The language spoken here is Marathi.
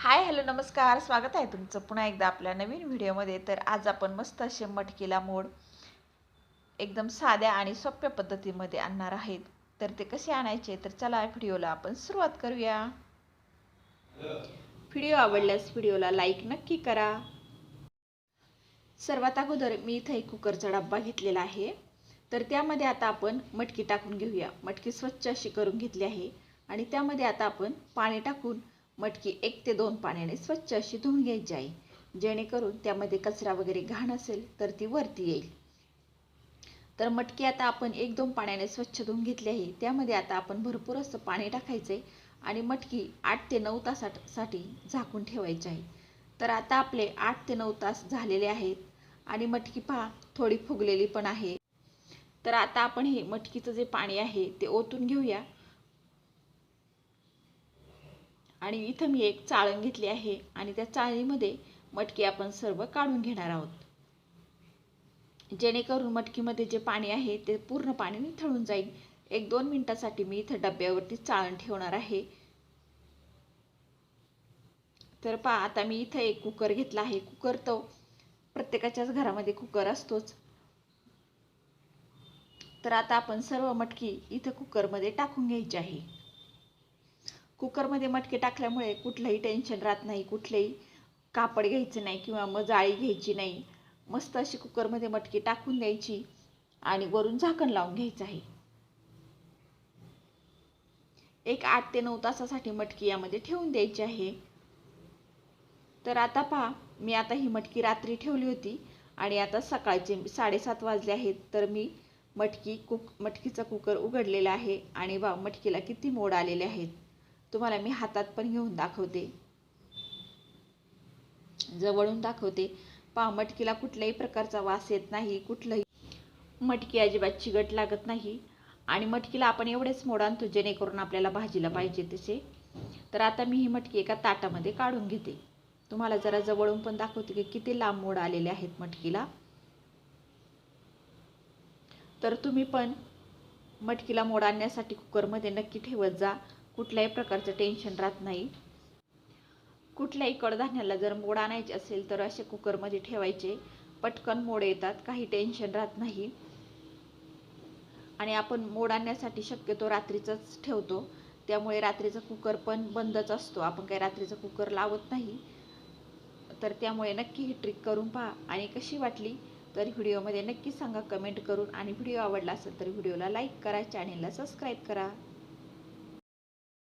हाय हॅलो नमस्कार, स्वागत आहे तुमचं पुन्हा एकदा आपल्या नवीन व्हिडिओमध्ये. तर आज आपण मस्त असे मटकीला मोड एकदम साध्या आणि सोप्या पद्धतीमध्ये आणणार आहेत. तर ते कसे आणायचे, तर चला व्हिडिओला आपण सुरुवात करूया. व्हिडिओ आवडल्यास व्हिडिओला लाईक नक्की करा. सर्वात अगोदर मी इथे एक कुकरचा डब्बा घेतलेला आहे. तर त्यामध्ये आता आपण मटकी टाकून घेऊया. मटकी स्वच्छ अशी करून घेतली आहे आणि त्यामध्ये आता आपण पाणी टाकून मटकी 1 ते 2 पाण्याने स्वच्छ अशी धुवून घ्यायची आहे, जेणेकरून त्यामध्ये कचरा वगैरे घाण असेल तर ती वरती येईल. तर मटकी आता आपण 1-2 पाण्याने स्वच्छ धुवून घेतली आहे. त्यामध्ये आता आपण भरपूर असं पाणी टाकायचे आणि मटकी 8 ते 9 तासासाठी झाकून ठेवायची आहे. तर आता आपले 8 ते 9 तास झालेले आहेत आणि मटकी पहा थोडी फुगलेली पण आहे. तर आता आपण हे मटकीचं जे पाणी आहे ते ओतून घेऊया. आणि इथं मी एक चाळण घेतली आहे आणि त्या चाळणीमध्ये मटकी आपण सर्व काढून घेणार आहोत, जेणेकरून मटकीमध्ये जे पाणी आहे ते पूर्ण पाणी निथळून जाईल. 1-2 मिनिटासाठी मी इथं डब्यावरती चाळण ठेवणार आहे. तर पहा आता मी इथं एक कुकर घेतला आहे. कुकर तो प्रत्येकाच्याच घरामध्ये कुकर असतोच. तर आता आपण सर्व मटकी इथं कुकरमध्ये टाकून घ्यायची आहे. कुकरमध्ये मटकी टाकल्यामुळे कुठलंही टेन्शन राहत नाही, कुठलेही कापड घ्यायचं नाही किंवा मग जाळी घ्यायची नाही. मस्त अशी कुकरमध्ये मटकी टाकून द्यायची आणि वरून झाकण लावून घ्यायचं आहे. एक 8 ते 9 तासासाठी मटकी यामध्ये ठेवून द्यायची आहे. तर आता पहा मी आता ही मटकी रात्री ठेवली होती आणि आता सकाळचे 7:30 वाजले आहेत. तर मी मटकीचा कुकर उघडलेला आहे आणि वा मटकीला किती मोड आलेले आहेत. तुम्हाला मी हातात पण घेऊन दाखवते, जवळून दाखवते. पहा मटकीला कुठल्याही प्रकारचा वास येत नाही, कुठलंही मटकी अजिबात चिकट लागत नाही आणि मटकीला आपण एवढेच मोड आणतो जेणेकरून आपल्याला भाजीला पाहिजे तसे. तर आता मी ही मटकी एका ताटामध्ये काढून घेते. तुम्हाला जरा जवळून पण दाखवते की किती लांब मोड आलेले आहेत मटकीला. तर तुम्ही पण मटकीला मोड आणण्यासाठी कुकरमध्ये नक्की ठेवत जा. कुठल्याही प्रकारचं टेन्शन राहत नाही. कुठल्याही कडधान्याला जर मोड आणायचे असेल तर असे कुकरमध्ये ठेवायचे, पटकन मोड येतात, काही टेन्शन राहत नाही. आणि आपण मोड आणण्यासाठी शक्यतो रात्रीचंच ठेवतो, त्यामुळे रात्रीचा कुकर पण बंदच असतो. आपण काही रात्रीचा कुकर लावत नाही. तर त्यामुळे नक्की ही ट्रिक करून पहा आणि कशी वाटली तर व्हिडिओमध्ये नक्की सांगा कमेंट करून. आणि व्हिडिओ आवडला असेल तर व्हिडिओला लाईक करा, चॅनेलला सबस्क्राईब करा.